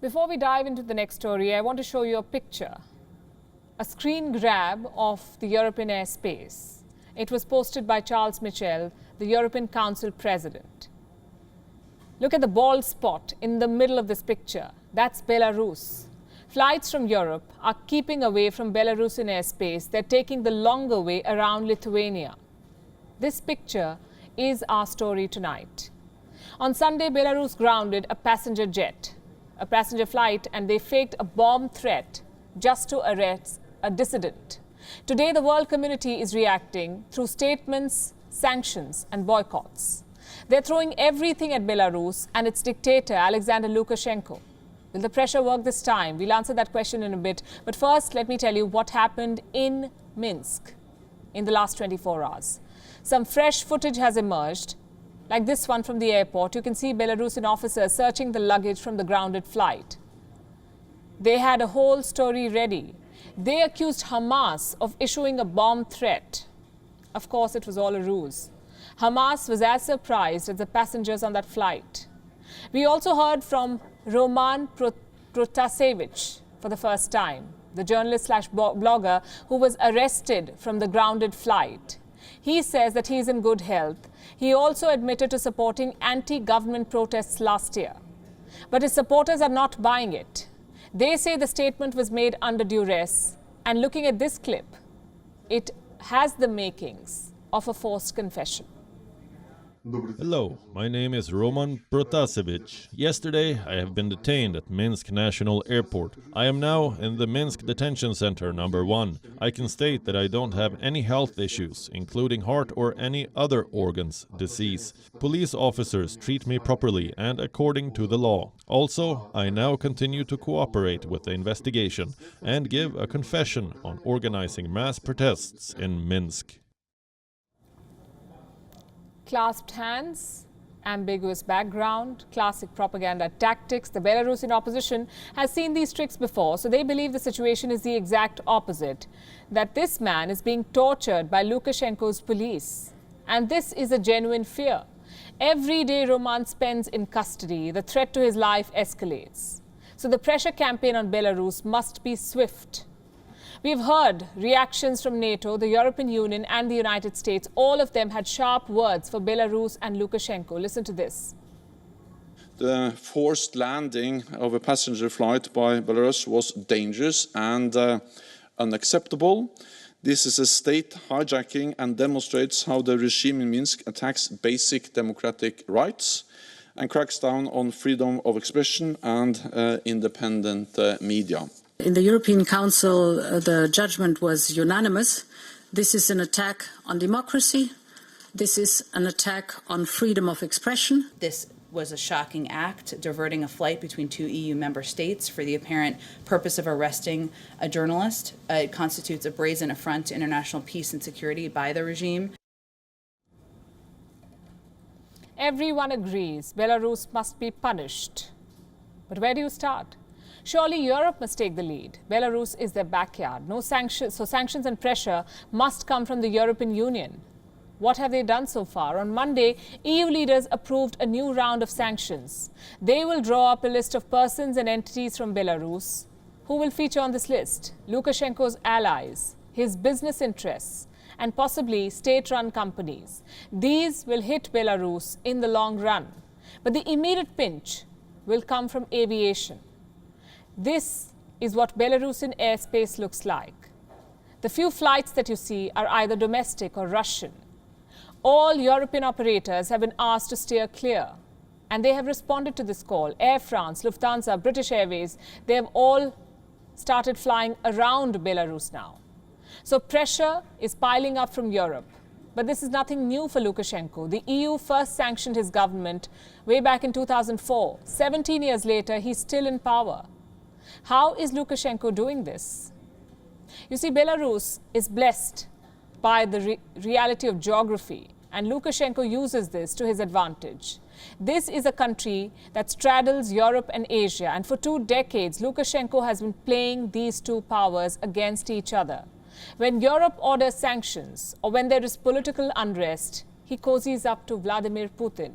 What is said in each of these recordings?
Before we dive into the next story, I want to show you a picture, a screen grab of the European airspace. It was posted by Charles Michel, the European Council President. Look at the bald spot in the middle of this picture. That's Belarus. Flights from Europe are keeping away from Belarusian airspace. They're taking the longer way around Lithuania. This picture is our story tonight. On Sunday, Belarus grounded a passenger flight, and they faked a bomb threat just to arrest a dissident. Today, the world community is reacting through statements, sanctions, and boycotts. They're throwing everything at Belarus and its dictator, Alexander Lukashenko. Will the pressure work this time? We'll answer that question in a bit. But first, let me tell you what happened in Minsk in the last 24 hours. Some fresh footage has emerged, like this one from the airport. You can see Belarusian officers searching the luggage from the grounded flight. They had a whole story ready. They accused Hamas of issuing a bomb threat. Of course, it was all a ruse. Hamas was as surprised as the passengers on that flight. We also heard from Roman Protasevich for the first time, the journalist/blogger who was arrested from the grounded flight. He says that he is in good health. He also admitted to supporting anti-government protests last year. But his supporters are not buying it. They say the statement was made under duress. And looking at this clip, it has the makings of a forced confession. Hello, my name is Roman Protasevich. Yesterday, I have been detained at Minsk National Airport. I am now in the Minsk Detention Center number 1. I can state that I don't have any health issues, including heart or any other organ's disease. Police officers treat me properly and according to the law. Also, I now continue to cooperate with the investigation and give a confession on organizing mass protests in Minsk. Clasped hands, ambiguous background, classic propaganda tactics. The Belarusian opposition has seen these tricks before, so they believe the situation is the exact opposite, that this man is being tortured by Lukashenko's police. And this is a genuine fear. Every day Roman spends in custody, the threat to his life escalates. So the pressure campaign on Belarus must be swift. We've heard reactions from NATO, the European Union and the United States. All of them had sharp words for Belarus and Lukashenko. Listen to this. The forced landing of a passenger flight by Belarus was dangerous and unacceptable. This is a state hijacking and demonstrates how the regime in Minsk attacks basic democratic rights and cracks down on freedom of expression and independent media. In the European Council, the judgment was unanimous. This is an attack on democracy. This is an attack on freedom of expression. This was a shocking act, diverting a flight between 2 EU member states for the apparent purpose of arresting a journalist. It constitutes a brazen affront to international peace and security by the regime. Everyone agrees Belarus must be punished. But where do you start? Surely Europe must take the lead. Belarus is their backyard. So sanctions and pressure must come from the European Union. What have they done so far? On Monday, EU leaders approved a new round of sanctions. They will draw up a list of persons and entities from Belarus. Who will feature on this list? Lukashenko's allies, his business interests, and possibly state-run companies. These will hit Belarus in the long run. But the immediate pinch will come from aviation. This is what Belarusian airspace looks like. The few flights that you see are either domestic or Russian. All European operators have been asked to steer clear, and they have responded to this call. Air France, Lufthansa, British Airways, they have all started flying around Belarus now. So pressure is piling up from Europe. But this is nothing new for Lukashenko. The EU first sanctioned his government way back in 2004. 17 years later, he's still in power. How is Lukashenko doing this? You see, Belarus is blessed by the reality of geography, and Lukashenko uses this to his advantage. This is a country that straddles Europe and Asia, and for 2 decades, Lukashenko has been playing these two powers against each other. When Europe orders sanctions or when there is political unrest, he cozies up to Vladimir Putin.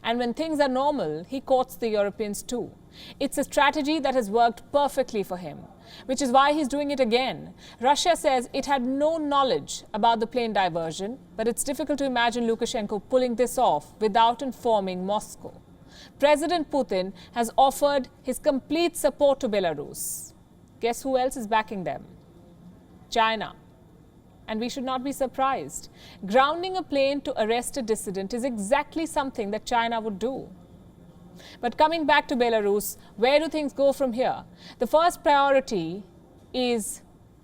And when things are normal, he courts the Europeans too. It's a strategy that has worked perfectly for him, which is why he's doing it again. Russia says it had no knowledge about the plane diversion, but it's difficult to imagine Lukashenko pulling this off without informing Moscow. President Putin has offered his complete support to Belarus. Guess who else is backing them? China. And we should not be surprised. Grounding a plane to arrest a dissident is exactly something that China would do. But coming back to Belarus, where do things go from here? The first priority is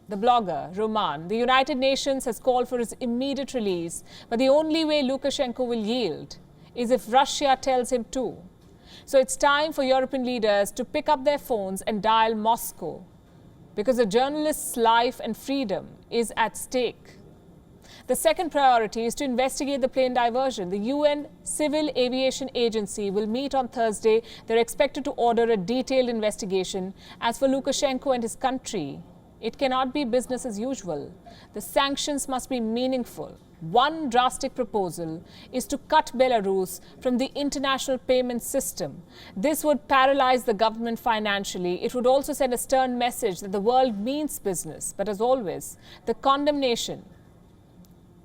the blogger, Roman. The United Nations has called for his immediate release, but the only way Lukashenko will yield is if Russia tells him to. So it's time for European leaders to pick up their phones and dial Moscow, because a journalist's life and freedom is at stake. The second priority is to investigate the plane diversion. The UN Civil Aviation Agency will meet on Thursday. They're expected to order a detailed investigation. As for Lukashenko and his country, it cannot be business as usual. The sanctions must be meaningful. One drastic proposal is to cut Belarus from the international payment system. This would paralyze the government financially. It would also send a stern message that the world means business. But as always, the condemnation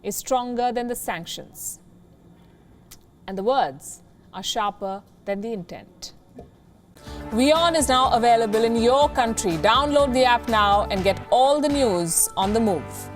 is stronger than the sanctions. And the words are sharper than the intent. WION is now available in your country. Download the app now and get all the news on the move.